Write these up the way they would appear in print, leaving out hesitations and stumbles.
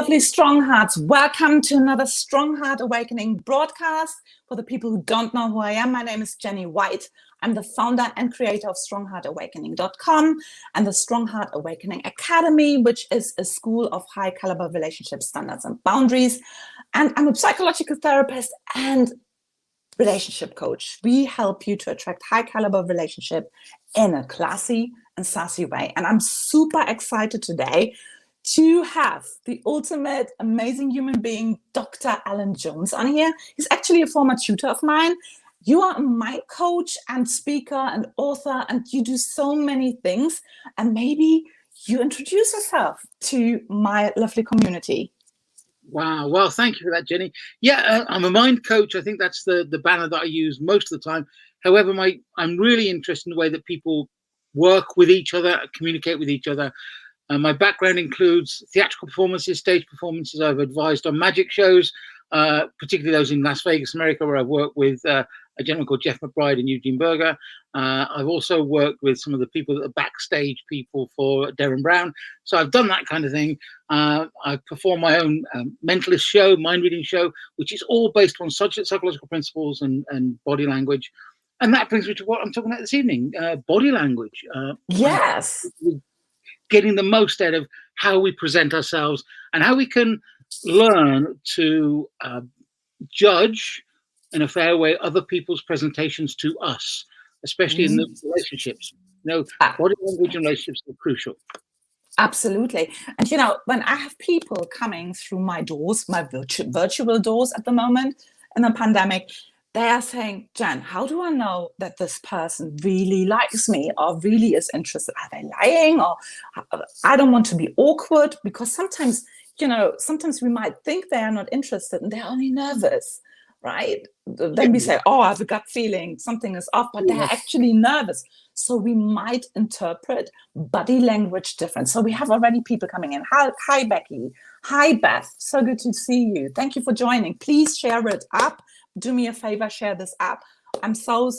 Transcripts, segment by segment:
lovely Strong Hearts. Welcome to another Strong Heart Awakening broadcast. For the people who don't know who I am, my name is Jenny White. I'm the founder and creator of StrongHeartAwakening.com and the Strong Heart Awakening Academy, which is a school of high caliber relationship standards and boundaries. And I'm a psychological therapist and relationship coach. We help you to attract high caliber relationship in a classy and sassy way. And I'm super excited today to have the ultimate amazing human being, Dr. Alan Jones, on here. He's actually a former tutor of mine. You are a mind coach and speaker and author, and you do so many things. And maybe you introduce yourself to my lovely community. Wow. Well, thank you for that, Jenny. Yeah, I'm a mind coach. I think that's the banner that I use most of the time. However, I'm really interested in the way that people work with each other, communicate with each other. My background includes theatrical performances, stage performances. I've advised on magic shows, particularly those in Las Vegas, America, where I've worked with a gentleman called Jeff McBride and Eugene Berger. I've also worked with some of the people that are backstage people for Darren Brown. So I've done that kind of thing. I've performed my own mentalist show, mind reading show, which is all based on psychological principles and body language. And that brings me to what I'm talking about this evening, body language. Yes. Getting the most out of how we present ourselves and how we can learn to judge in a fair way other people's presentations to us, especially in the relationships. Body language and relationships are crucial. Absolutely. And when I have people coming through my doors, my virtual doors at the moment in the pandemic, they are saying, Jen, how do I know that this person really likes me or really is interested? Are they lying? Or I don't want to be awkward, because sometimes we might think they are not interested and they're only nervous, right? Then we say, oh, I have a gut feeling something is off, but they're actually nervous. So we might interpret body language different. So we have already people coming in. Hi, Becky. Hi, Beth. So good to see you. Thank you for joining. Please share it up. Do me a favor, share this up. I'm so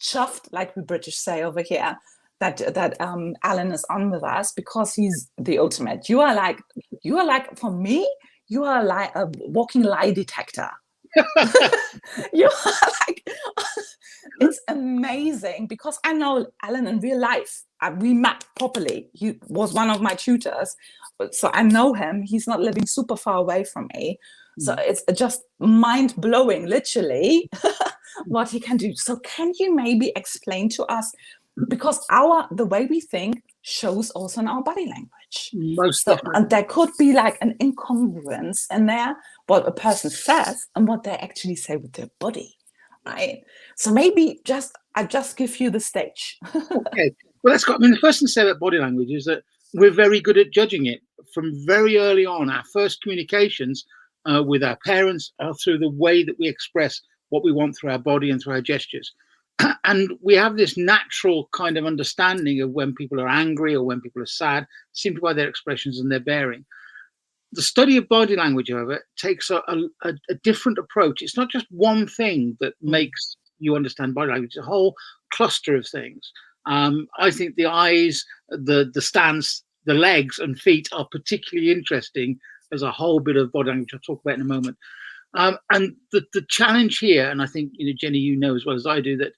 chuffed, like we British say over here, that Alan is on with us, because he's the ultimate. You are like, for me, you are like a walking lie detector. You are like, it's amazing, because I know Alan in real life. We met properly. He was one of my tutors, so I know him. He's not living super far away from me. So it's just mind-blowing, literally, what he can do. So can you maybe explain to us, because the way we think shows also in our body language. Most definitely. And there could be like an incongruence in there, what a person says and what they actually say with their body, right? So maybe I just give you the stage. Okay. Well, that's got. I mean, the first thing to say about body language is that we're very good at judging it from very early on. Our first communications with our parents are through the way that we express what we want through our body and through our gestures. And we have this natural kind of understanding of when people are angry or when people are sad, simply by their expressions and their bearing. The study of body language, however, takes a different approach. It's not just one thing that makes you understand body language. It's a whole cluster of things. I think the eyes, the stance, the legs and feet are particularly interesting as a whole bit of body language I'll talk about in a moment. And the challenge here, and I think, Jenny, you know as well as I do, that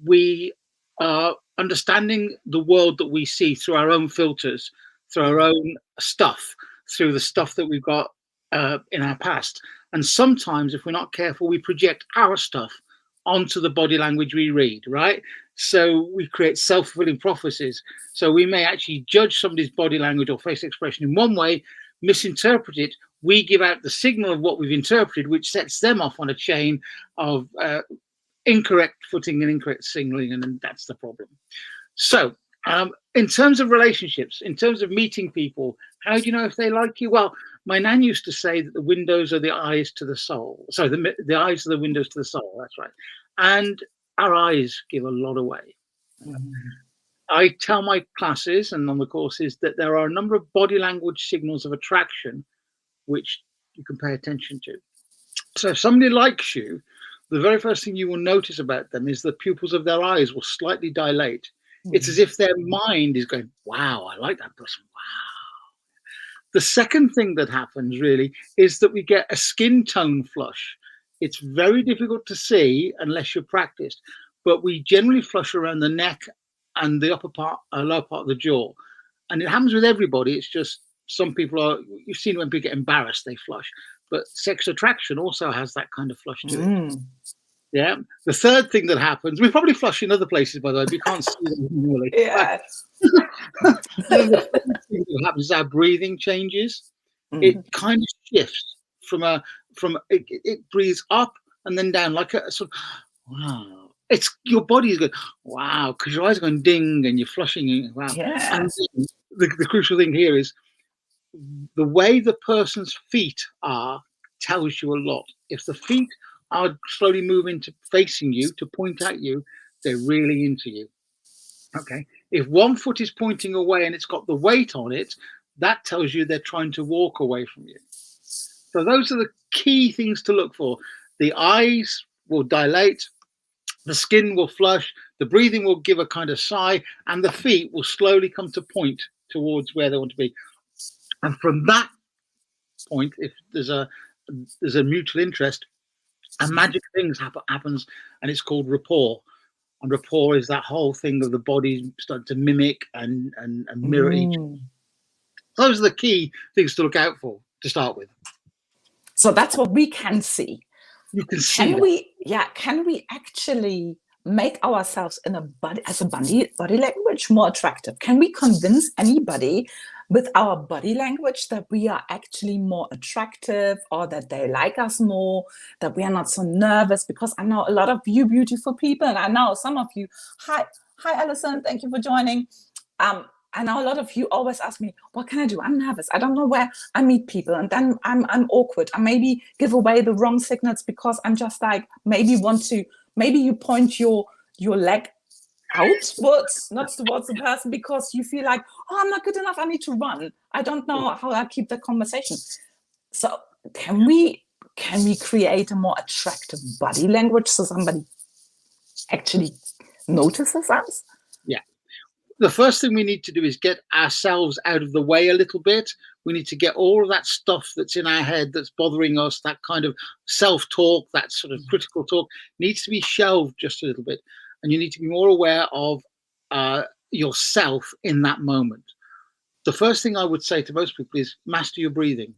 we are understanding the world that we see through our own filters, through our own stuff, through the stuff that we've got in our past. And sometimes, if we're not careful, we project our stuff onto the body language we read, right? So we create self-fulfilling prophecies. So we may actually judge somebody's body language or face expression in one way, misinterpret it. We give out the signal of what we've interpreted, which sets them off on a chain of incorrect footing and incorrect signaling, and then that's the problem. So in terms of relationships, in terms of meeting people, how do you know if they like you? Well, my nan used to say that the windows are the eyes to the soul. Sorry, the eyes are the windows to the soul. That's right. And our eyes give a lot away. I tell my classes and on the courses that there are a number of body language signals of attraction which you can pay attention to. So if somebody likes you, the very first thing you will notice about them is the pupils of their eyes will slightly dilate. It's as if their mind is going, wow, I like that person. Wow. The second thing that happens really is that we get a skin tone flush. It's very difficult to see unless you're practiced, but we generally flush around the neck and the upper part, lower part of the jaw. And it happens with everybody. It's just some people are, you've seen when people get embarrassed, they flush. But sex attraction also has that kind of flush to it. Yeah. The third thing that happens, we probably flush in other places, by the way, but you can't see them normally. Yeah. The third thing that happens is our breathing changes. It kind of shifts from it breathes up and then down like a sort of wow. It's your body is going wow because your eyes are going ding and you're flushing. Wow. And Yes. the crucial thing here is the way the person's feet are tells you a lot. If the feet are slowly moving to facing you to point at you, they're really into you. Okay. If one foot is pointing away and it's got the weight on it, that tells you they're trying to walk away from you. So those are the key things to look for. The eyes will dilate, the skin will flush, the breathing will give a kind of sigh, and the feet will slowly come to point towards where they want to be. And from that point, if there's a mutual interest, a magic things happens, and it's called rapport. And rapport is that whole thing of the body starting to mimic and mirror each. Those are the key things to look out for to start with. So that's what we can see. You can see. Can we actually make ourselves in a body language more attractive? Can we convince anybody with our body language that we are actually more attractive, or that they like us more, that we are not so nervous? Because I know a lot of you beautiful people, and I know some of you. Hi, Alison. Thank you for joining. I know a lot of you always ask me, what can I do? I'm nervous. I don't know where I meet people. And then I'm awkward. I maybe give away the wrong signals because I'm just like, maybe you point your leg outwards, not towards the person, because you feel like, oh, I'm not good enough. I need to run. I don't know how I keep the conversation. So can we create a more attractive body language so somebody actually notices us? Yeah. The first thing we need to do is get ourselves out of the way a little bit. We need to get all of that stuff that's in our head that's bothering us, that kind of self-talk, that sort of critical talk, needs to be shelved just a little bit. And you need to be more aware of yourself in that moment. The first thing I would say to most people is master your breathing.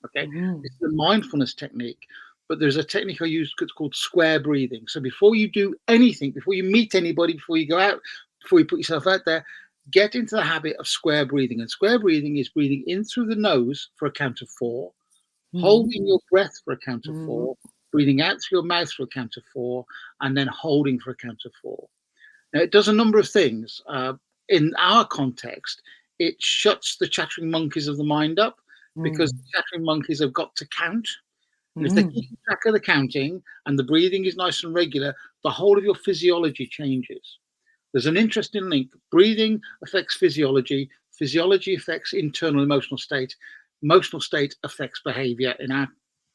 Okay, it's the mindfulness technique, but there's a technique I use called square breathing. So before you do anything, before you meet anybody, before you go out, before you put yourself out there, get into the habit of square breathing. And square breathing is breathing in through the nose for a count of 4, holding your breath for a count of 4, breathing out through your mouth for a count of 4, and then holding for a count of 4. Now, it does a number of things. In our context, it shuts the chattering monkeys of the mind up, because the chattering monkeys have got to count. And if they keep track of the counting and the breathing is nice and regular, the whole of your physiology changes. There's an interesting link. Breathing affects physiology. Physiology affects internal emotional state. Emotional state affects behavior, in our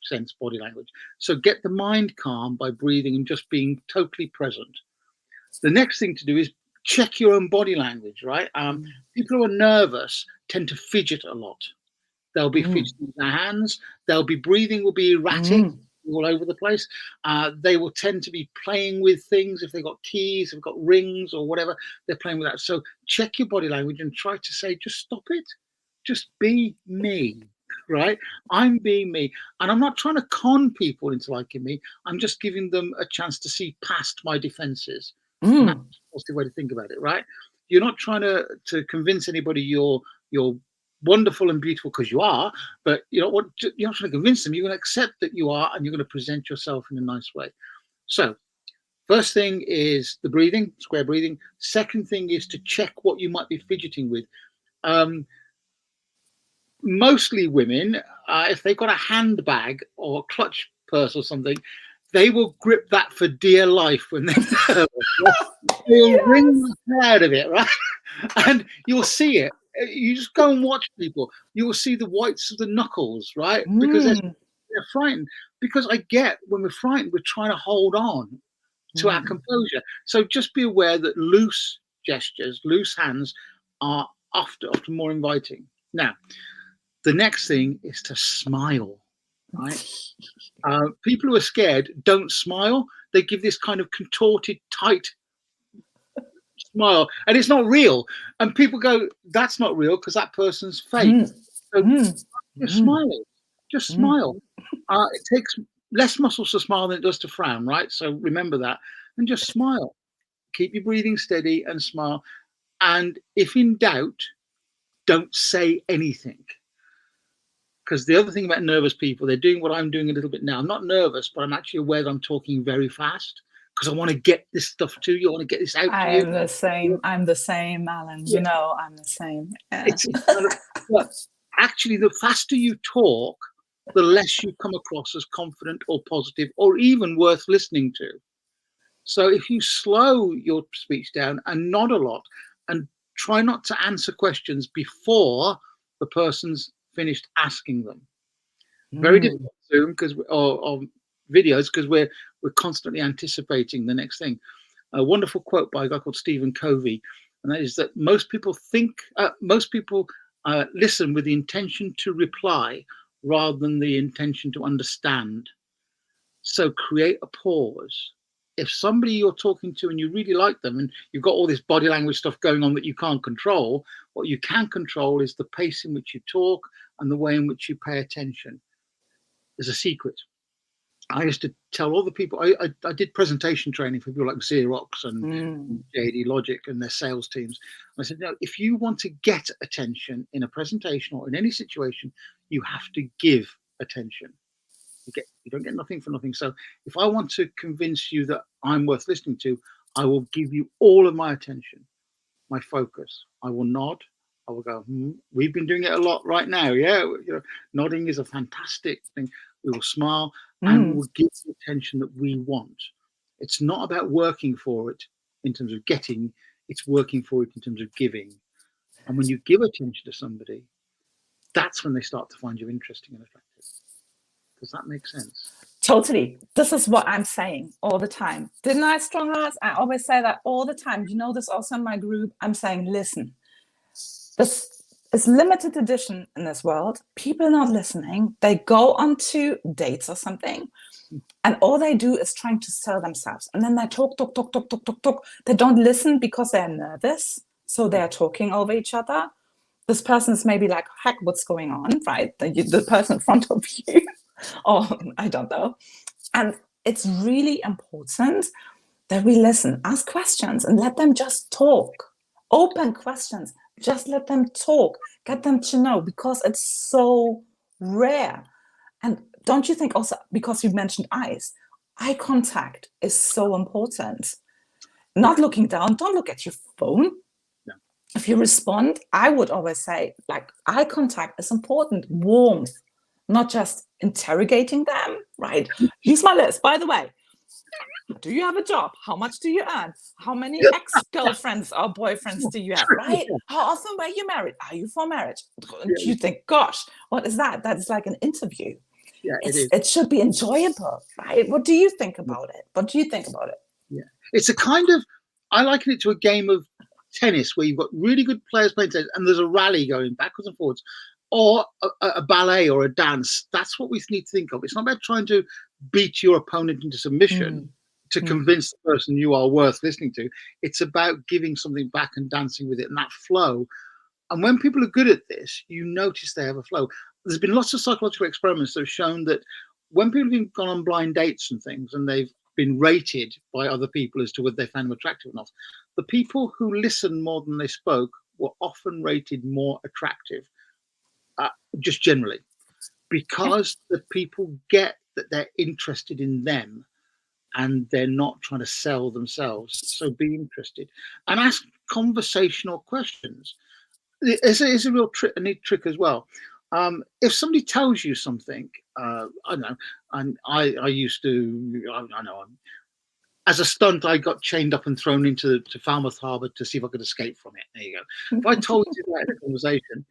sense, body language. So get the mind calm by breathing and just being totally present. The next thing to do is check your own body language, right? People who are nervous tend to fidget a lot. They'll be fidgeting with their hands. They'll be breathing will be erratic all over the place. They will tend to be playing with things. If they've got keys, if they've got rings or whatever, they're playing with that. So check your body language and try to say, just stop it. Just be me, right? I'm being me. And I'm not trying to con people into liking me. I'm just giving them a chance to see past my defenses. And that's a positive way to think about it, right? You're not trying to convince anybody you're wonderful and beautiful, because you are, but you're not trying to convince them. You're going to accept that you are, and you're going to present yourself in a nice way. So first thing is the breathing, square breathing. Second thing is to check what you might be fidgeting with. Mostly women, if they've got a handbag or a clutch purse or something, they will grip that for dear life when they're nervous. They'll wring the hair out of it, right? And you'll see it. You just go and watch people. You will see the whites of the knuckles, right? Because they're frightened. Because I get, when we're frightened, we're trying to hold on to our composure. So just be aware that loose gestures, loose hands are often more inviting. Now, The next thing is to smile, right? People who are scared don't smile. They give this kind of contorted, tight smile, and it's not real. And people go, "That's not real because that person's fake." Mm, So mm, just mm, smile. Just mm. smile. It takes less muscles to smile than it does to frown, right? So remember that, and just smile. Keep your breathing steady and smile. And if in doubt, don't say anything. Because the other thing about nervous people, they're doing what I'm doing a little bit now. I'm not nervous, but I'm actually aware that I'm talking very fast because I want to get this stuff to you. I want to get this out to I you. am the same. I'm the same, Alan. Yeah. I'm the same. Yeah. It's but actually, the faster you talk, the less you come across as confident or positive or even worth listening to. So if you slow your speech down and nod a lot and try not to answer questions before the person's finished asking them. Very Mm, difficult on Zoom because or videos because we're constantly anticipating the next thing. A wonderful quote by a guy called Stephen Covey, and that is that most people listen with the intention to reply rather than the intention to understand. So create a pause. If somebody you're talking to and you really like them and you've got all this body language stuff going on that you can't control, what you can control is the pace in which you talk and the way in which you pay attention. There's a secret. I used to tell all the people, I did presentation training for people like Xerox and mm. JD Logic and their sales teams. I said, no, if you want to get attention in a presentation or in any situation, you have to give attention. You don't get nothing for nothing. So if I want to convince you that I'm worth listening to, I will give you all of my attention, my focus. I will nod. I will go, we've been doing it a lot right now. Yeah, nodding is a fantastic thing. We will smile and we Mm. will give the attention that we want. It's not about working for it in terms of getting, it's working for it in terms of giving. And when you give attention to somebody, that's when they start to find you interesting and attractive. Does that make sense? Totally. This is what I'm saying all the time. Didn't I, strong hearts? I always say that all the time. You know this also in my group. I'm saying, listen, this is limited edition in this world. People not listening. They go onto dates or something, and all they do is trying to sell themselves. And then they talk, talk, talk, talk, talk, talk, talk. They don't listen because they're nervous. So they're talking over each other. This person is maybe like, heck, what's going on, right? The person in front of you, or I don't know. And it's really important that we listen, ask questions, and let them just talk. Open questions, just let them talk, get them to know, because it's so rare. And don't you think also, because you mentioned eyes, eye contact is so important. Yeah. Not looking down, don't look at your phone. Yeah. If you respond, I would always say, like, eye contact is important, warmth, not just interrogating them, right? Here's my list, by the way. Do you have a job? How much do you earn? How many ex-girlfriends or boyfriends do you have, right? How often were you married? Are you for marriage? Yeah. You think, gosh, what is that? That is like an interview. Yeah, it is. It should be enjoyable, right? What do you think about it? What do you think about it? Yeah, it's a kind of, I liken it to a game of tennis where you've got really good players playing tennis and there's a rally going backwards and forwards, or a ballet or a dance. That's what we need to think of. It's not about trying to beat your opponent into submission to convince the person you are worth listening to. It's about giving something back and dancing with it and that flow. And when people are good at this, you notice they have a flow. There's been lots of psychological experiments that have shown that when people have gone on blind dates and things and they've been rated by other people as to whether they found them attractive or not, the people who listened more than they spoke were often rated more attractive, just generally, because the people get that they're interested in them and they're not trying to sell themselves. So be interested and ask conversational questions. It's a real trick, a neat trick as well. If somebody tells you something, I don't know, and I used to, I know, as a stunt, I got chained up and thrown into Falmouth Harbour to see if I could escape from it. There you go. If I told you that in a conversation,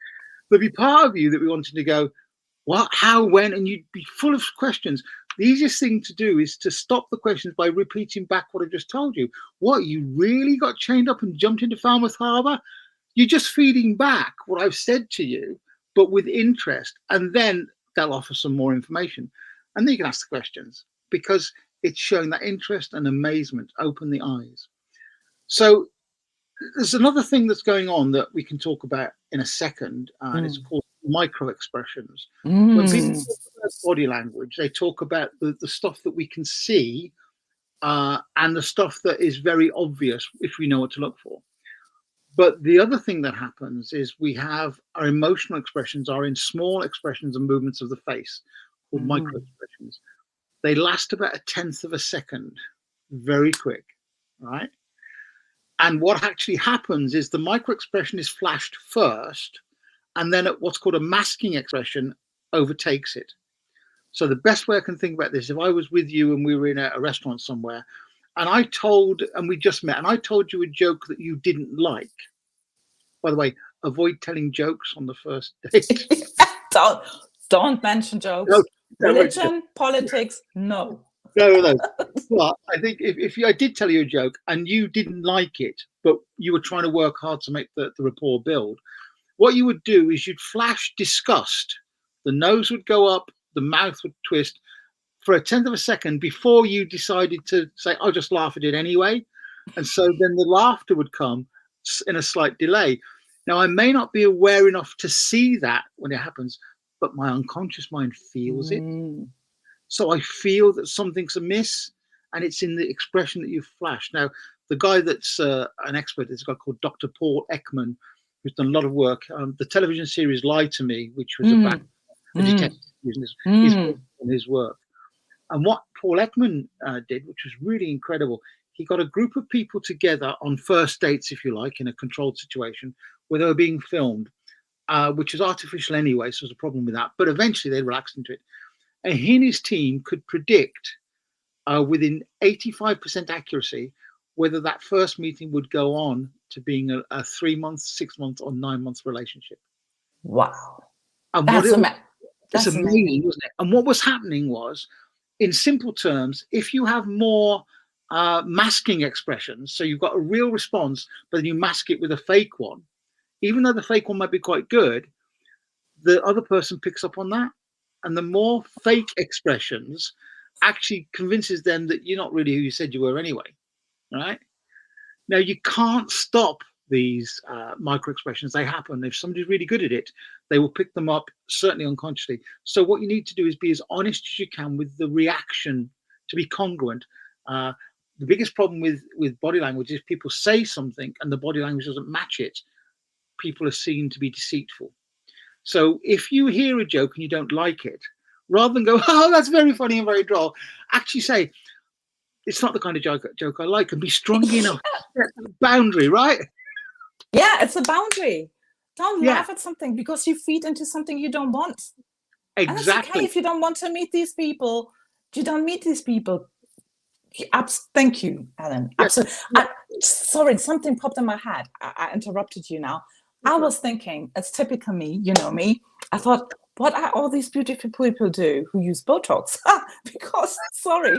there'd be part of you that we wanted to go, what, how, when, and you'd be full of questions. The easiest thing to do is to stop the questions by repeating back what I just told you. What, you really got chained up and jumped into Falmouth Harbour? You're just feeding back what I've said to you, but with interest, and then they'll offer some more information, and then you can ask the questions because it's showing that interest and amazement. Open the eyes. So there's another thing that's going on that we can talk about in a second, and it's called micro expressions. When people talk about body language, they talk about the stuff that we can see and the stuff that is very obvious if we know what to look for. But the other thing that happens is we have our emotional expressions are in small expressions and movements of the face called micro expressions. They last about a tenth of a second, very quick, right? And what actually happens is the micro expression is flashed first, and then what's called a masking expression overtakes it. So the best way I can think about this, if I was with you and we were in a restaurant somewhere, and we just met, and I told you a joke that you didn't like. By the way, avoid telling jokes on the first date. don't mention jokes. No, Religion, politics, no. No. Well, I think if I did tell you a joke and you didn't like it, but you were trying to work hard to make the rapport build, what you would do is you'd flash disgust. The nose would go up, the mouth would twist for a tenth of a second before you decided to say, I'll just laugh at it anyway. And so then the laughter would come in a slight delay. Now, I may not be aware enough to see that when it happens, but my unconscious mind feels it. So I feel that something's amiss, and it's in the expression that you've flashed. Now, the guy that's an expert is a guy called Dr. Paul Ekman, who's done a lot of work. The television series Lie to Me, which was about a detective, is on his work. And what Paul Ekman did, which was really incredible, he got a group of people together on first dates, if you like, in a controlled situation where they were being filmed, which was artificial anyway, so there's a problem with that. But eventually they relaxed into it. And he and his team could predict within 85% accuracy whether that first meeting would go on to being a 3 month, 6 month, or 9 month relationship. Wow. And That's amazing, wasn't it? And what was happening was, in simple terms, if you have more masking expressions, so you've got a real response, but then you mask it with a fake one, even though the fake one might be quite good, the other person picks up on that. And the more fake expressions actually convinces them that you're not really who you said you were anyway, right? Now, you can't stop these micro expressions. They happen. If somebody's really good at it, they will pick them up, certainly unconsciously. So what you need to do is be as honest as you can with the reaction, to be congruent. The biggest problem with body language is people say something and the body language doesn't match it. People are seen to be deceitful. So if you hear a joke and you don't like it, rather than go, oh, that's very funny and very droll, actually say, it's not the kind of joke I like, and be strong enough to set the boundary, right? Yeah, it's a boundary. Don't laugh at something because you feed into something you don't want. Exactly. And it's okay if you don't want to meet these people. You don't meet these people. Thank you, Alan. Yes. Absolutely. Sorry, something popped in my head. I interrupted you now. I was thinking, it's typical me, you know me. I thought, what are all these beautiful people do who use Botox? Because, sorry.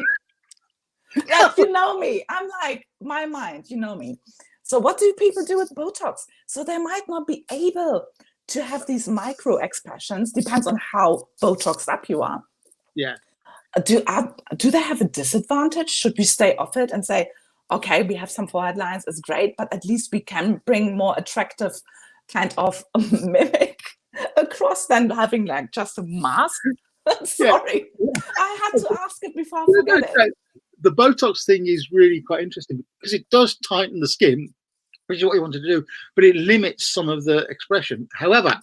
Yeah, you know me. I'm like, my mind, you know me. So what do people do with Botox? So they might not be able to have these micro expressions. Depends on how Botoxed up you are. Yeah. Do they have a disadvantage? Should we stay off it and say, okay, we have some forehead lines, it's great, but at least we can bring more attractive kind of mimic across than having like just a mask? Sorry, I had to ask it before I forget it. The Botox thing is really quite interesting because it does tighten the skin, which is what you wanted to do, but it limits some of the expression. However,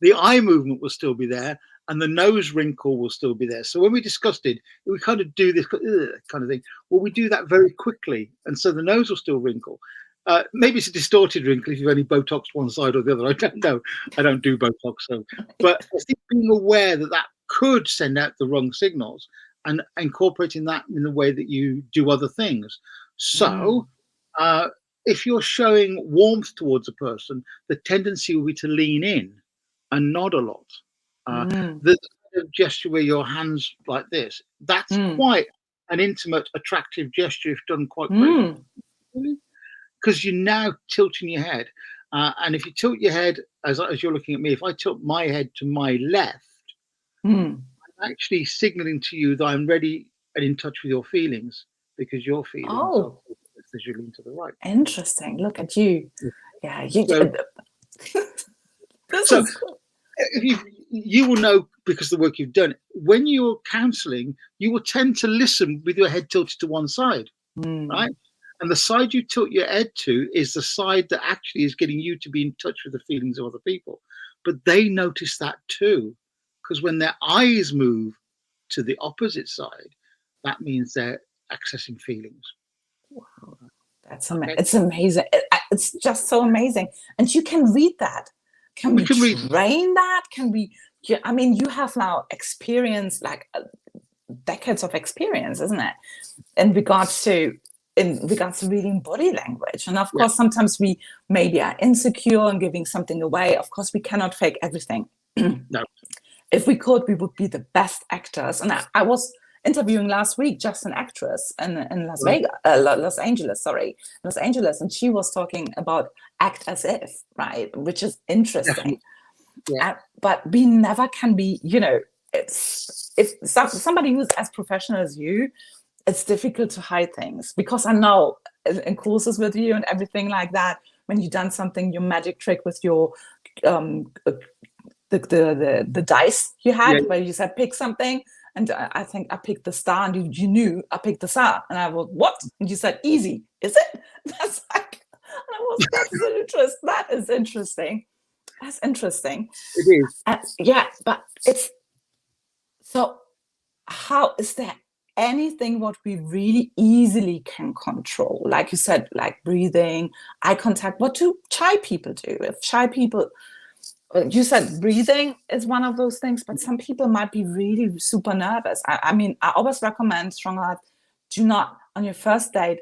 the eye movement will still be there and the nose wrinkle will still be there. So when we discussed it, we kind of do this kind of thing. Well, we do that very quickly. And so the nose will still wrinkle. Maybe it's a distorted wrinkle if you've only Botoxed one side or the other. I don't know. I don't do Botox. So, but I think being aware that that could send out the wrong signals and incorporating that in the way that you do other things. So if you're showing warmth towards a person, the tendency will be to lean in and nod a lot. The kind of gesture where your hands like this, that's quite an intimate, attractive gesture if done quite quickly. Because you're now tilting your head. And if you tilt your head, as you're looking at me, if I tilt my head to my left, Mm. I'm actually signaling to you that I'm ready and in touch with your feelings, because your feelings are Oh, visually to the right. interesting. Look at you. Yeah, So, this so is cool. if you will know, because of the work you've done, when you're counseling, you will tend to listen with your head tilted to one side, Mm. right? And the side you tilt your head to is the side that actually is getting you to be in touch with the feelings of other people. But they notice that too, because when their eyes move to the opposite side, that means they're accessing feelings. Okay, It's amazing. It's just so amazing. And you can read that. Can we we can read. train that? Can we? I mean, you have now experience, like decades of experience, isn't it? In regards to reading body language. And of Yeah, course, sometimes we maybe are insecure and giving something away. Of course, we cannot fake everything. no, If we could, we would be the best actors. And I was interviewing last week just an actress in Las right, Vegas, Los Angeles, Los Angeles, and she was talking about act as if, right, which is interesting. definitely. Yeah, But we never can be, if somebody who's as professional as you, it's difficult to hide things, because I know in courses with you and everything like that, when you've done something, your magic trick with your um, the dice you yeah, had, where you said pick something, and I think I picked the star, and you knew I picked the star, and I was, what? And you said easy, is it? That's like, and I was, that's interesting. That is interesting. That's interesting. it is. Yeah, but it's so. How is there anything what we really easily can control? Like you said, like breathing, eye contact. What do shy people do? If shy people, you said breathing is one of those things, but some people might be really super nervous. I mean, I always recommend strongly, do not on your first date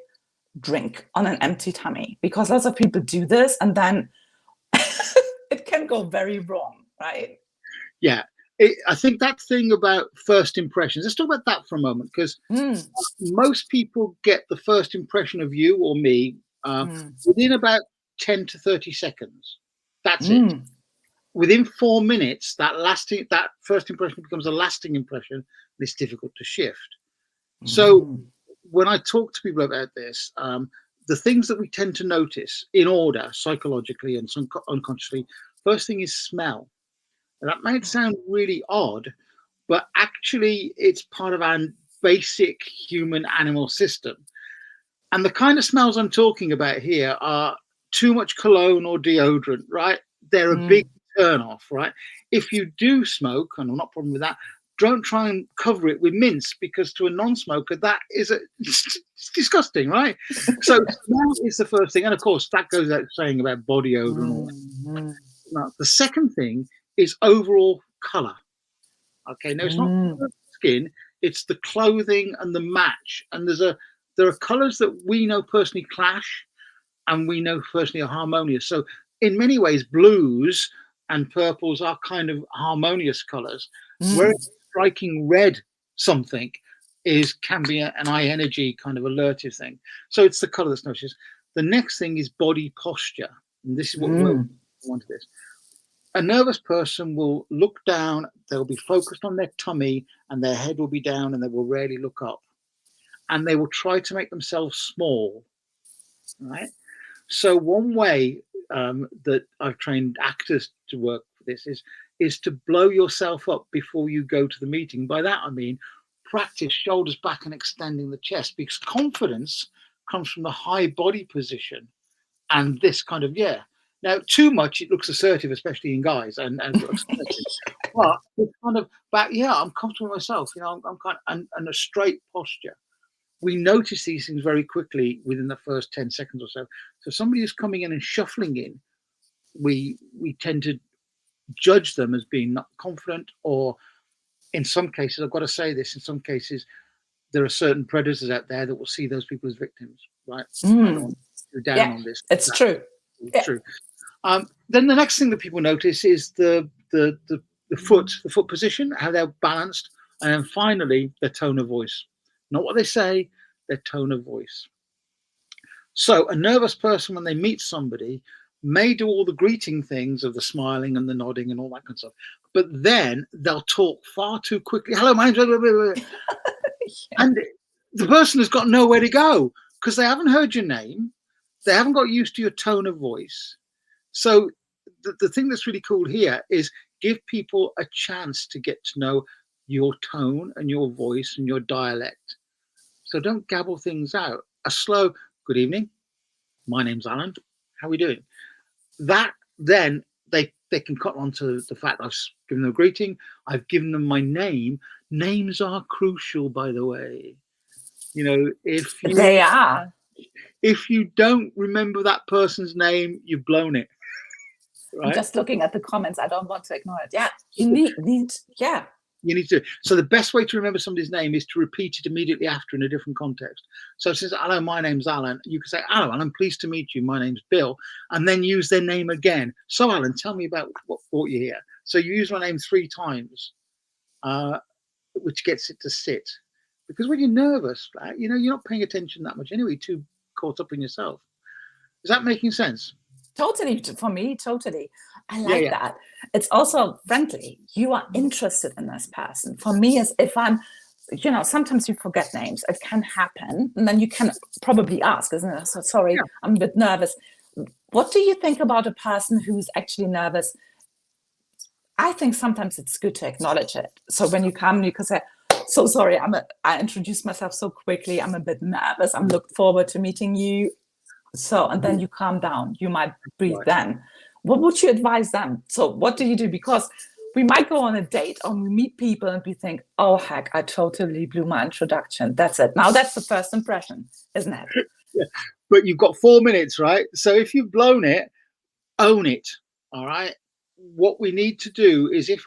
drink on an empty tummy, because lots of people do this and then it can go very wrong, right? Yeah, I think that thing about first impressions. Let's talk about that for a moment, because Mm, most people get the first impression of you or me mm, within about 10 to 30 seconds. That's it. mm, Within 4 minutes, that first impression becomes a lasting impression, and it's difficult to shift. So mm, when I talk to people about this, the things that we tend to notice in order, psychologically and unconsciously, first thing is smell. And that might sound really odd, but actually it's part of our basic human animal system. And the kind of smells I'm talking about here are too much cologne or deodorant, right? They're a big mm. turn off, right? If you do smoke, and I'm not a problem with that, don't try and cover it with mints, because to a non-smoker that is it's disgusting, right? So smell is the first thing, and of course that goes out saying about body odor and all that. Mm, Now, the second thing is overall color. Okay, no, it's not mm, skin; it's the clothing and the match. And there are colors that we know personally clash, and we know personally are harmonious. So, in many ways, blues and purples are kind of harmonious colors, whereas mm, striking red something can be an high energy kind of alertive thing. So it's the color that's noticed. The next thing is body posture, and this is what where we mm, want this. A nervous person will look down, they'll be focused on their tummy, and their head will be down, and they will rarely look up. And they will try to make themselves small, right? So one way that I've trained actors to work for this is to blow yourself up before you go to the meeting. By that I mean practice shoulders back and extending the chest, because confidence comes from the high body position and this kind of yeah. Now, too much, it looks assertive, especially in guys, and looks assertive. But it's kind of back, yeah, I'm comfortable with myself, I'm kind of, and a straight posture. We notice these things very quickly within the first 10 seconds or so. So somebody who's coming in and shuffling in, we tend to judge them as being not confident, or in some cases, I've got to say this, in some cases, there are certain predators out there that will see those people as victims, right? I don't mm. want to go down Yeah, on this. it's That's true. Yeah. true. Then the next thing that people notice is the foot position, how they're balanced, and then finally their tone of voice. Not what they say, their tone of voice. So a nervous person, when they meet somebody, may do all the greeting things of the smiling and the nodding and all that kind of stuff, but then they'll talk far too quickly. Hello, my name's blah, blah, blah, blah. Yeah. And the person has got nowhere to go because they haven't heard your name. They haven't got used to your tone of voice. So the thing that's really cool here is give people a chance to get to know your tone and your voice and your dialect. So don't gabble things out. A slow, good evening, my name's Alan, how are we doing? That then they can cut on to the fact I've given them a greeting, I've given them my name. Names are crucial, by the way. You know, They are. if you don't remember that person's name, you've blown it. Right? I'm just looking at the comments. I don't want to ignore it. Yeah, you need yeah. You need to. So the best way to remember somebody's name is to repeat it immediately after in a different context. So it says, hello, my name's Alan. You can say, hello, Alan, pleased to meet you. My name's Bill. And then use their name again. So, Alan, tell me about what brought you here. So you use my name 3 times, which gets it to sit. Because when you're nervous, you know, you're not paying attention that much anyway, too caught up in yourself. Is that making sense? Totally, for me, totally. I like that. It's also friendly. You are interested in this person. For me, as if I'm, you know, sometimes you forget names. It can happen. And then you can probably ask, isn't it? So sorry, I'm a bit nervous. What do you think about a person who's actually nervous? I think sometimes it's good to acknowledge it. So when you come, you can say, so sorry, I introduced myself so quickly. I'm a bit nervous. I'm looking forward to meeting you. So, and then you calm down. You might breathe then. What would you advise them? So what do you do? Because we might go on a date or we meet people and we think, oh, heck, I totally blew my introduction. That's it. Now that's the first impression, isn't it? Yeah. But you've got 4 minutes, right? So if you've blown it, own it. All right. What we need to do is if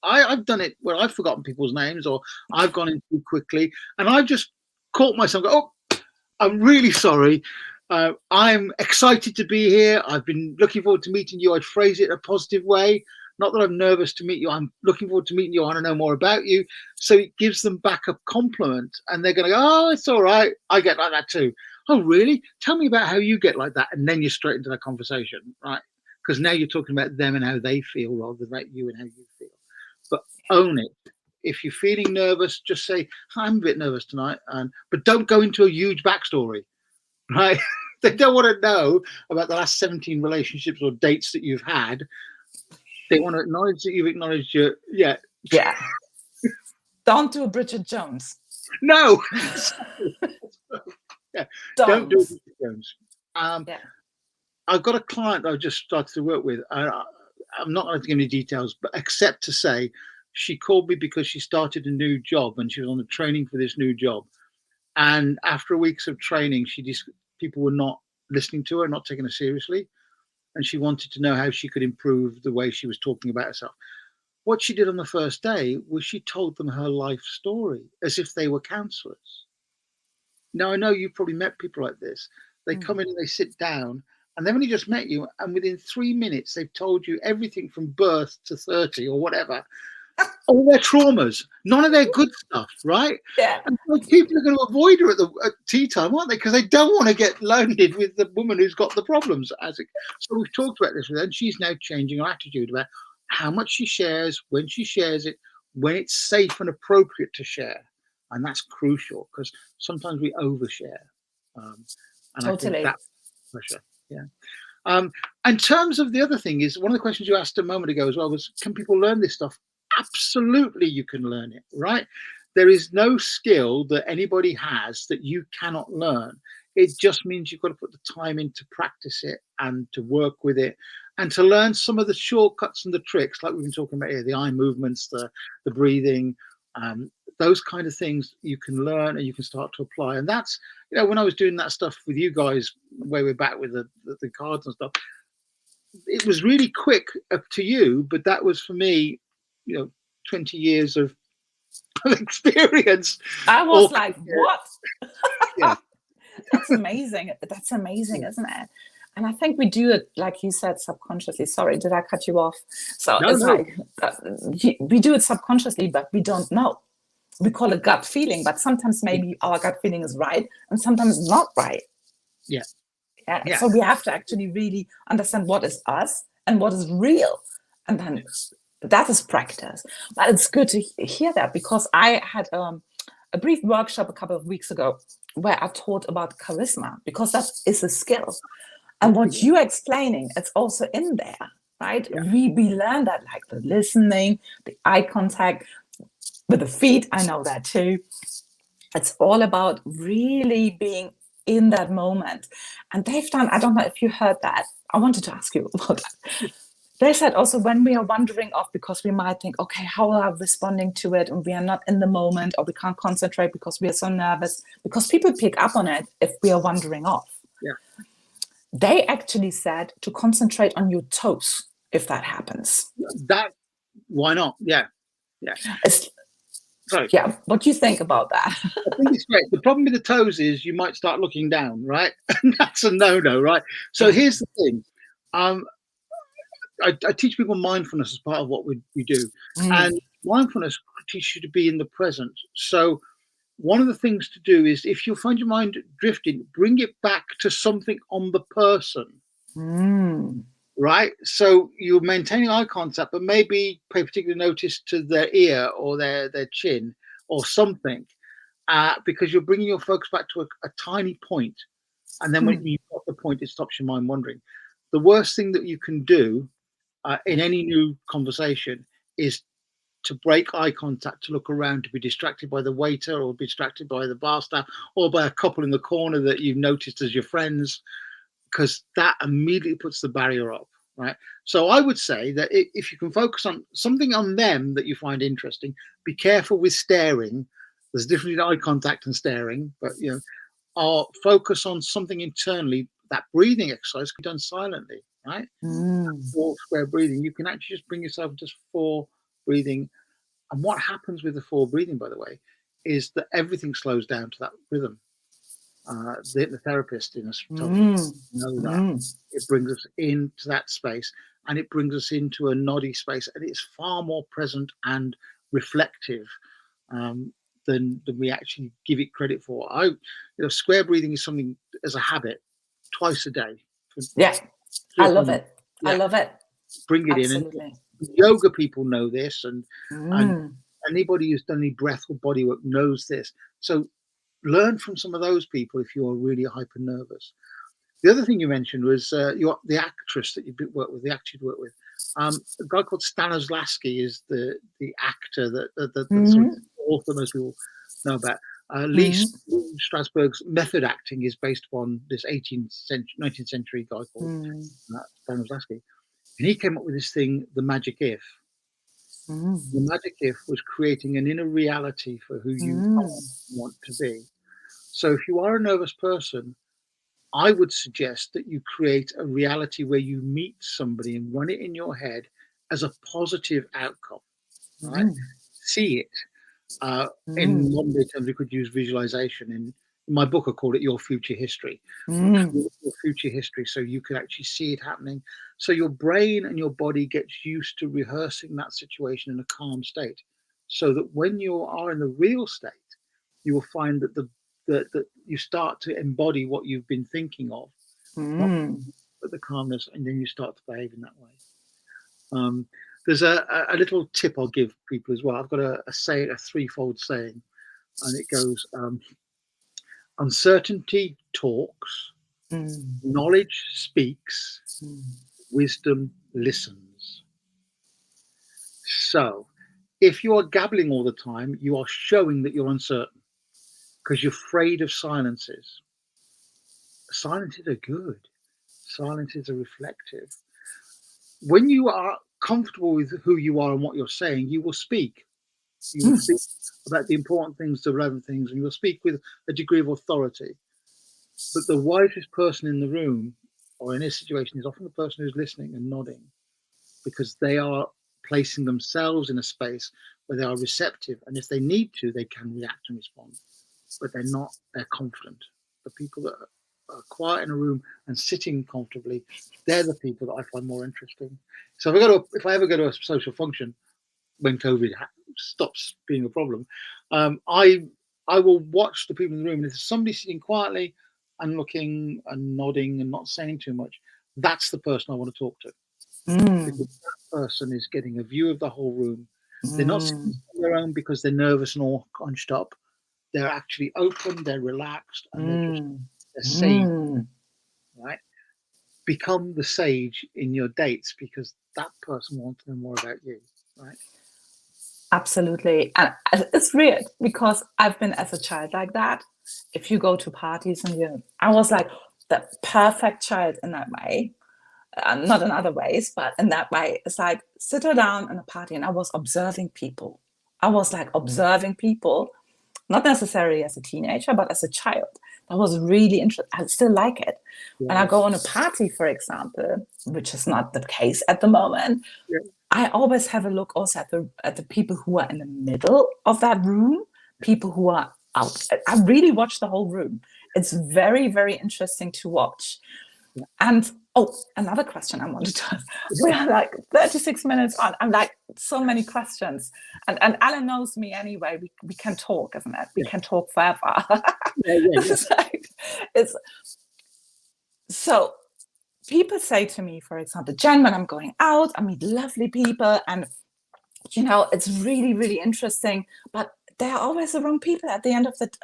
I've done it where I've forgotten people's names or I've gone in too quickly and I've just caught myself go, oh, I'm really sorry. I'm excited to be here. I've been looking forward to meeting you. I'd phrase it in a positive way. Not that I'm nervous to meet you. I'm looking forward to meeting you. I want to know more about you. So it gives them back a compliment and they're going to go, oh, it's all right. I get like that too. Oh, really? Tell me about how you get like that. And then you're straight into that conversation, right? Because now you're talking about them and how they feel rather than about you and how you feel. But own it. If you're feeling nervous, just say, I'm a bit nervous tonight. But don't go into a huge backstory. Right? They don't want to know about the last 17 relationships or dates that you've had. They want to acknowledge that you've acknowledged your, yeah. Don't do a Bridget Jones. No. Don't do a Bridget Jones. I've got a client I've just started to work with. I'm not going to give any details, but except to say she called me because she started a new job and she was on the training for this new job. And after weeks of training, people were not listening to her, not taking her seriously. And she wanted to know how she could improve the way she was talking about herself. What she did on the first day was she told them her life story as if they were counselors. Now, I know you've probably met people like this. They come in and they sit down and they've only just met you. And within 3 minutes, they've told you everything from birth to 30 or whatever. All their traumas, none of their good stuff, right? Yeah. And so people are going to avoid her at tea time, aren't they? Because they don't want to get loaded with the woman who's got the problems. So we've talked about this with her, and she's now changing her attitude about how much she shares, when she shares it, when it's safe and appropriate to share. And that's crucial because sometimes we overshare. And totally. I think that's pressure. Yeah. In terms of the other thing is, one of the questions you asked a moment ago as well was, can people learn this stuff? Absolutely, you can learn it, right? There is no skill that anybody has that you cannot learn. It just means you've got to put the time in to practice it and to work with it and to learn some of the shortcuts and the tricks, like we've been talking about here, the eye movements, the breathing, those kind of things you can learn and you can start to apply. And that's, you know, when I was doing that stuff with you guys way back with the cards and stuff, it was really quick up to you, but that was for me, you know, 20 years of experience. I was like, what? Yeah. That's amazing. That's amazing, isn't it? And I think we do it, like you said, subconsciously. Sorry, did I cut you off? So it's like we do it subconsciously, but we don't know. We call it gut feeling, but sometimes maybe our gut feeling is right and sometimes not right. Yeah. Yeah. So we have to actually really understand what is us and what is real. And then that is practice. But it's good to hear that, because I had a brief workshop a couple of weeks ago where I taught about charisma, because that is a skill. And what you're explaining, it's also in there, right? Yeah. We learn that, like the listening, the eye contact with the feet. I know that too. It's all about really being in that moment. And they've done, I don't know if you heard that. I wanted to ask you about that. They said also, when we are wandering off, because we might think, okay, how are we responding to it? And we are not in the moment, or we can't concentrate because we are so nervous, because people pick up on it if we are wandering off. Yeah. They actually said to concentrate on your toes if that happens. That, why not? Yeah. Yeah. Sorry. Yeah. What do you think about that? I think it's great. The problem with the toes is you might start looking down, right? And that's a no-no, right? So here's the thing. I teach people mindfulness as part of what we do. And mindfulness teaches you to be in the present. So one of the things to do is, if you find your mind drifting, bring it back to something on the person. Right? So you're maintaining eye contact, but maybe pay particular notice to their ear or their chin or something, because you're bringing your focus back to a tiny point. And then when you've got the point, it stops your mind wandering. The worst thing that you can do in any new conversation is to break eye contact, to look around, to be distracted by the waiter, or be distracted by the bar staff, or by a couple in the corner that you've noticed as your friends, because that immediately puts the barrier up, right? So I would say that if you can focus on something on them that you find interesting, be careful with staring. There's a difference between eye contact and staring, but or focus on something internally. That breathing exercise can be done silently, right? 4 square breathing. You can actually just bring yourself just 4 breathing. And what happens with the 4 breathing, by the way, is that everything slows down to that rhythm. The therapist in us know that it brings us into that space, and it brings us into a noddy space, and it's far more present and reflective than we actually give it credit for. Square breathing is something as a habit, twice a day. I love it. Yeah. I love it. Bring it Absolutely. in. And yoga people know this, and anybody who's done any breath or body work knows this. So learn from some of those people if you're really hyper nervous. The other thing you mentioned was the actress that you worked with, the actor you worked with. A guy called Stanislavski is the actor that sort of author most people know about. Lee Strasberg's method acting is based upon this 19th century guy called Stanislavski. And he came up with this thing, the magic if. The magic if was creating an inner reality for who you want to be. So if you are a nervous person, I would suggest that you create a reality where you meet somebody and run it in your head as a positive outcome. Right? See it. In modern day terms, we could use visualization. In my book, I call it Your Future History. Your future history, so you can actually see it happening. So your brain and your body gets used to rehearsing that situation in a calm state, so that when you are in the real state, you will find that that you start to embody what you've been thinking of, but the calmness, and then you start to behave in that way. There's a little tip I'll give people as well. I've got a threefold saying, and it goes: uncertainty talks, knowledge speaks, wisdom listens. So if you are gabbling all the time, you are showing that you're uncertain, because you're afraid of silences. Silences are good. Silences are reflective. When you are comfortable with who you are and what you're saying, you will speak. You will speak about the important things, the relevant things, and you will speak with a degree of authority. But the wisest person in the room, or in this situation, is often the person who's listening and nodding, because they are placing themselves in a space where they are receptive, and if they need to, they can react and respond. But they're confident. The people that are quiet in a room and sitting comfortably, they're the people that I find more interesting. So if I ever go to a social function when COVID stops being a problem, I will watch the people in the room, and if there's somebody sitting quietly, and looking and nodding and not saying too much, that's the person I want to talk to, because that person is getting a view of the whole room. They're not sitting on their own because they're nervous and all hunched up. They're actually open, they're relaxed, and they're saying, right? Become the sage in your dates, because that person wants to know more about you, right? Absolutely. And it's weird because I've been as a child like that. If you go to parties and I was like the perfect child in that way. Not in other ways, but in that way, it's like sit her down in a party and I was observing people. I was like observing people, not necessarily as a teenager, but as a child. That was really interesting. I still like it. Yeah, When I go on a party, for example, which is not the case at the moment, yeah, I always have a look also at the people who are in the middle of that room, people who are out. I really watch the whole room. It's very, very interesting to watch. yeah. And another question I wanted to ask. We are like 36 minutes on. I'm like, so many questions. And Alan knows me anyway. We can talk, isn't it? We can talk forever. It's like, so people say to me, for example, Jen, when I'm going out, I meet lovely people and it's really, really interesting, but they're always the wrong people at the end of it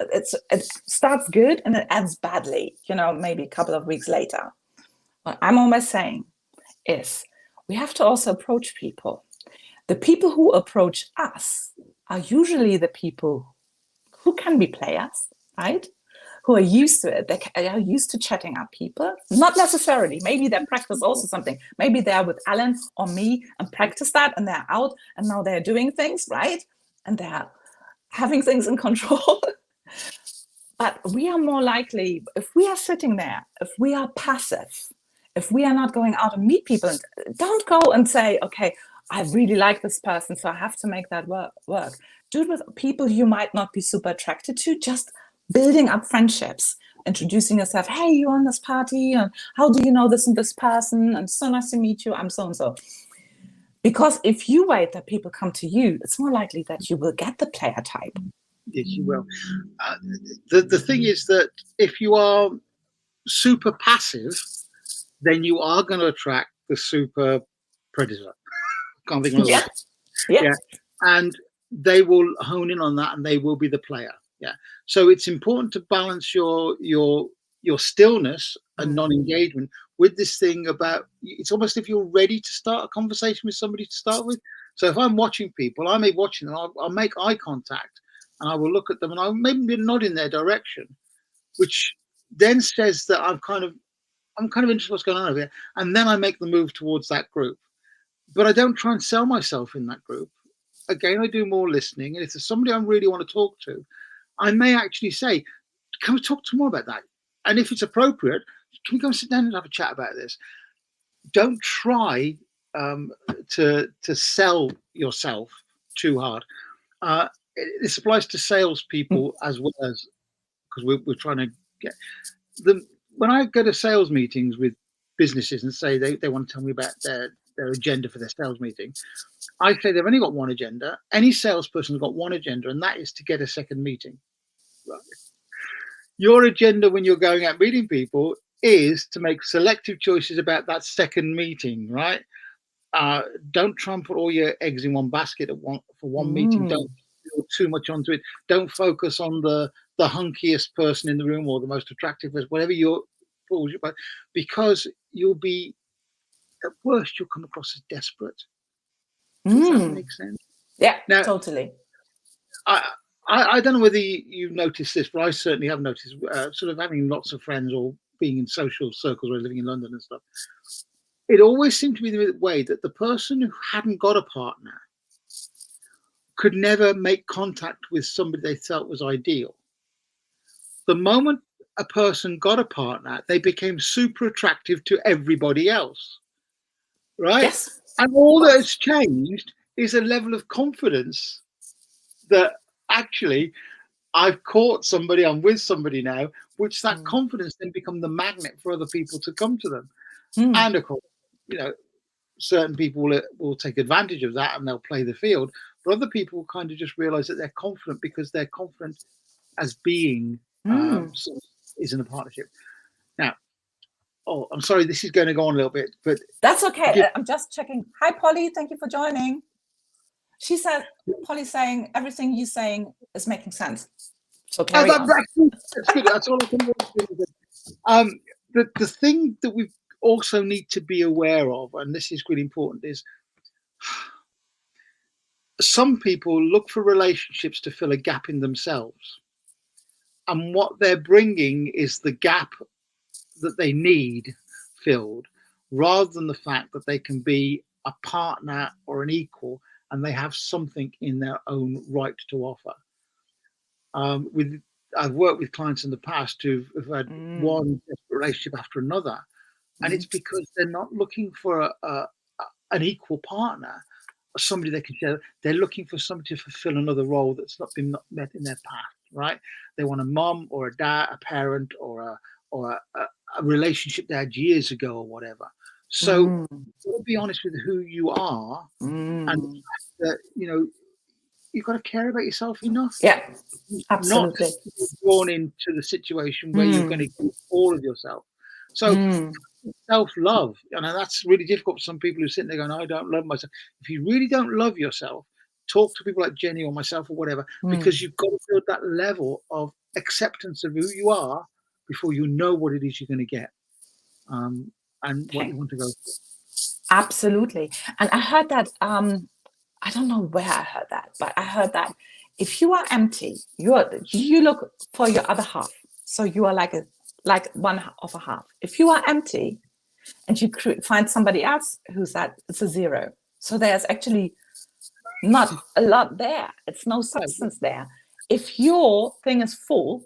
starts good and it ends badly, maybe a couple of weeks later. What I'm always saying is we have to also approach people. The people who approach us are usually the people who can be players, right? Who are used to it. They are used to chatting up people. Not necessarily. Maybe they practice also something. Maybe they're with Alan or me and practice that and they're out and now they're doing things, right? And they're having things in control. But we are more likely, if we are sitting there, if we are passive, if we are not going out and meet people, and don't go and say, okay, I really like this person, so I have to make that work. Do it with people you might not be super attracted to, just building up friendships, introducing yourself. Hey, you're on this party, and how do you know this and this person? And so nice to meet you. I'm so and so. Because if you wait that people come to you, it's more likely that you will get the player type. Yes, you will. The thing is that if you are super passive, then you are going to attract the super predator. Can't think of another word. Yeah, and they will hone in on that, and they will be the player. Yeah, so it's important to balance your stillness and non-engagement with this thing about. It's almost if you're ready to start a conversation with somebody to start with. So if I'm watching people, I may be watching them. I'll make eye contact, and I will look at them, and I'll maybe nod in their direction, which then says that I'm kind of interested in what's going on over here, and then I make the move towards that group. But I don't try and sell myself in that group. Again, I do more listening, and if there's somebody I really want to talk to, I may actually say, "Can we talk more about that?" And if it's appropriate, can we go and sit down and have a chat about this? Don't try to sell yourself too hard. This applies to salespeople as well as, because we're trying to get them. When I go to sales meetings with businesses and say they want to tell me about their agenda for their sales meeting, I say they've only got one agenda. Any salesperson's got one agenda, and that is to get a second meeting. Right? Your agenda when you're going out meeting people is to make selective choices about that second meeting, right? Don't try and put all your eggs in one basket for one meeting. Don't build too much onto it. Don't focus on the hunkiest person in the room or the most attractive person, whatever because you'll be, at worst, you'll come across as desperate. Does that make sense? Yeah, now, totally. I don't know whether you've noticed this, but I certainly have noticed, sort of having lots of friends or being in social circles or living in London and stuff. It always seemed to be the way that the person who hadn't got a partner could never make contact with somebody they felt was ideal. The moment a person got a partner, they became super attractive to everybody else, right? Yes. And all that has changed is a level of confidence that actually I've caught somebody, I'm with somebody now, which that confidence then become the magnet for other people to come to them. And of course, certain people will take advantage of that and they'll play the field, but other people will kind of just realize that they're confident because they're confident as being is in a partnership. Now, oh, I'm sorry, this is going to go on a little bit, but that's okay. I'm just checking. Hi, Polly. Thank you for joining. She said, Polly's saying everything you're saying is making sense. So carry on. That's good. That's all I can do. The thing that we also need to be aware of, and this is really important, is some people look for relationships to fill a gap in themselves. And what they're bringing is the gap that they need filled, rather than the fact that they can be a partner or an equal and they have something in their own right to offer. I've worked with clients in the past who've had one relationship after another, and it's because they're not looking for an equal partner or somebody they can share. They're looking for somebody to fulfill another role that's not been met in their past, right? They want a mom or a dad, a parent, or a relationship they had years ago or whatever. So be honest with who you are, and that you've got to care about yourself enough. Yeah, absolutely. Not be drawn into the situation where you're going to give all of yourself. So self-love, and that's really difficult for some people who sit there going, I don't love myself. If you really don't love yourself, talk to people like Jenny or myself or whatever, because you've got to build that level of acceptance of who you are before you know what it is you're going to get, and what you want to go for. Absolutely. And I heard that, I don't know where I heard that, but I heard that if you are empty, you look for your other half. So you are like one of a half. If you are empty and you find somebody else who's that, it's a zero. So there's actually not a lot there. It's no substance there. If your thing is full,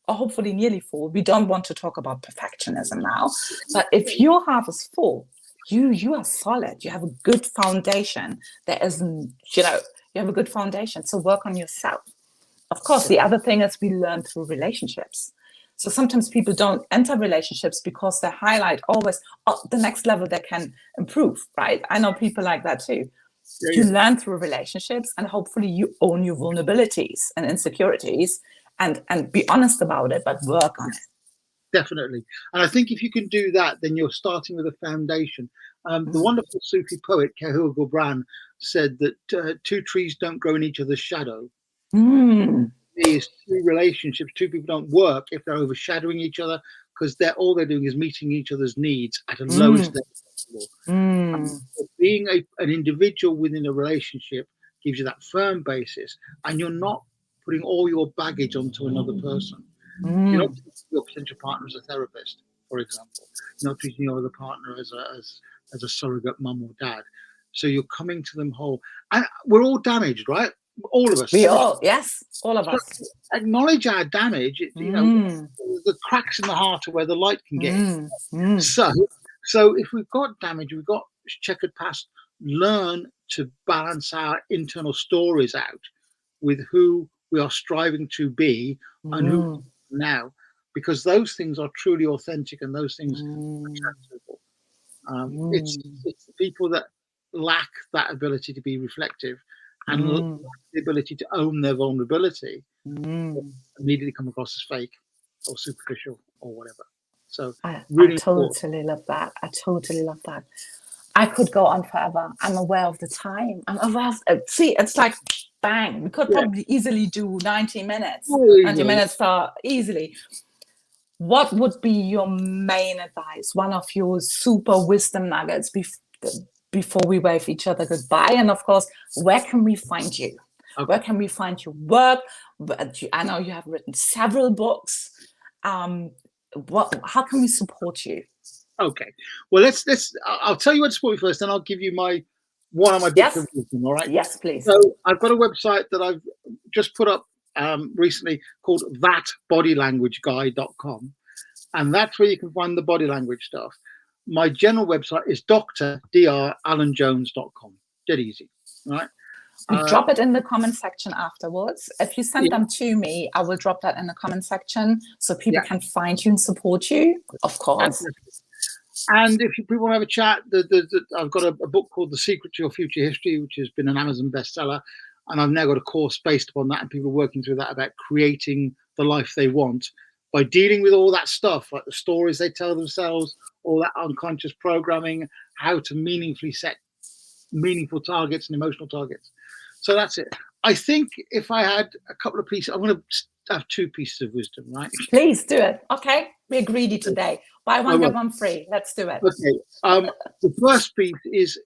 or hopefully nearly full, we don't want to talk about perfectionism now, but if your half is full, you are solid. You have a good foundation. There isn't, you have a good foundation. So work on yourself. Of course, the other thing is we learn through relationships. So sometimes people don't enter relationships because they highlight always the next level they can improve, right? I know people like that too. You learn through relationships, and hopefully you own your vulnerabilities and insecurities and be honest about it, but work on it. Definitely. And I think if you can do that, then you're starting with a foundation. The wonderful Sufi poet, Kahil Gibran, said that two trees don't grow in each other's shadow. These two relationships, two people don't work if they're overshadowing each other, because all they're doing is meeting each other's needs at the lowest level possible. Being an individual within a relationship gives you that firm basis, and you're not putting all your baggage onto another person. You're not treating your potential partner as a therapist, for example. You're not treating your other partner as a surrogate mum or dad. So you're coming to them whole. And we're all damaged, right? All of us. All of us. Acknowledge our damage. The cracks in the heart are where the light can get in. So if we've got damage, we've got checkered past, learn to balance our internal stories out with who we are striving to be and who now, because those things are truly authentic and those things are acceptable. It's the people that lack that ability to be reflective and lack the ability to own their vulnerability immediately come across as fake or superficial or whatever. So really I totally love that. I could go on forever. I'm aware of the time. I'm aware of, see, it's like bang. We could probably easily do 90 minutes. 90 minutes for easily. What would be your main advice? One of your super wisdom nuggets before we wave each other goodbye? And of course, where can we find you? Okay. Where can we find your work? I know you have written several books. How can we support you? Okay. Well, I'll tell you what to support me first, then I'll give you one of my bits of wisdom. All right. Yes, please. So I've got a website that I've just put up recently called thatbodylanguageguy.com, and that's where you can find the body language stuff. My general website is dr.alanjones.com. Dead easy, right? We drop it in the comment section afterwards. If you send them to me, I will drop that in the comment section so people can find you and support you, of course. And if people want to have a chat, I've got a book called The Secret to Your Future History, which has been an Amazon bestseller. And I've now got a course based upon that, and people are working through that about creating the life they want by dealing with all that stuff, like the stories they tell themselves, all that unconscious programming, how to meaningfully set meaningful targets and emotional targets. So that's it. I think if I had a couple of pieces, I'm going to have 2 pieces of wisdom, right? Please do it. Okay, we're greedy today. Buy one, get one free. Let's do it. Okay. The first piece is,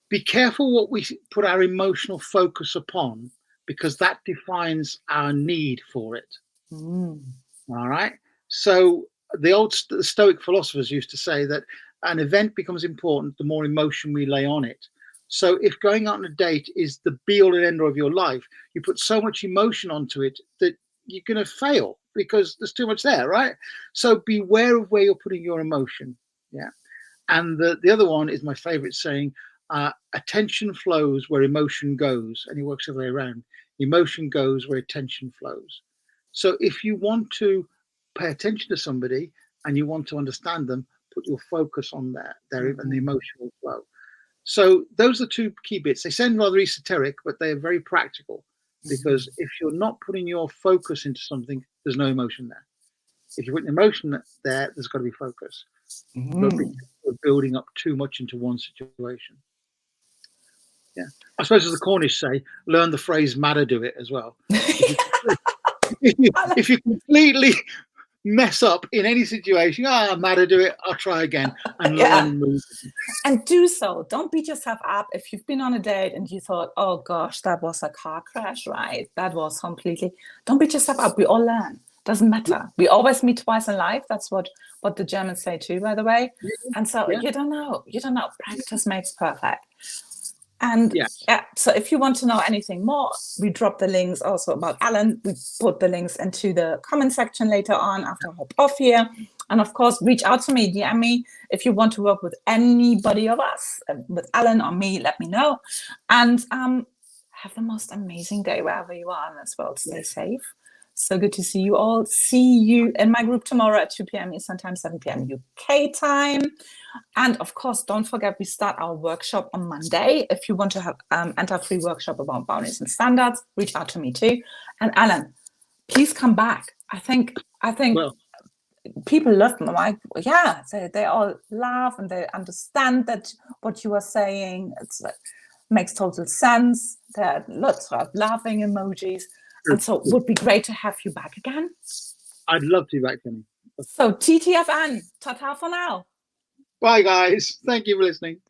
be careful what we put our emotional focus upon, because that defines our need for it. All right. So the Stoic philosophers used to say that an event becomes important the more emotion we lay on it. So if going out on a date is the be all and end all of your life, you put so much emotion onto it that you're going to fail because there's too much there, right? So beware of where you're putting your emotion. Yeah. And the other one is my favorite saying, attention flows where emotion goes, and it works the other way around. Emotion goes where attention flows. So if you want to pay attention to somebody and you want to understand them, put your focus on and the emotional flow. So those are 2 key bits. They sound rather esoteric, but they are very practical, because if you're not putting your focus into something, there's no emotion there. If you put an emotion there, there's got to be focus. But we're building up too much into one situation. Yeah, I suppose, as the Cornish say, learn the phrase "matter do it" as well. If you completely mess up in any situation, matter do it, I'll try again, and learn and move. And do so. Don't beat yourself up if you've been on a date and you thought, oh gosh, that was a car crash, right? That was completely. Don't beat yourself up. We all learn. Doesn't matter. We always meet twice in life. That's what the Germans say too, by the way. And so you don't know. Practice makes perfect. And so if you want to know anything more, we drop the links also about Alan. We put the links into the comment section later on after I hop off here. And of course, reach out to me, DM me. If you want to work with anybody of us, with Alan or me, let me know. And have the most amazing day wherever you are in this world. Stay safe. So good to see you all. See you in my group tomorrow at 2 p.m. Eastern Time, 7 p.m. UK time. And of course, don't forget, we start our workshop on Monday. If you want to have enter a free workshop about boundaries and standards, reach out to me too. And Alan, please come back. I think people love them. They all laugh and they understand that what you are saying. It's makes total sense. There are lots of laughing emojis. And so it would be great to have you back again. I'd love to be back, Jenny. So TTFN, ta-ta for now. Bye, guys. Thank you for listening.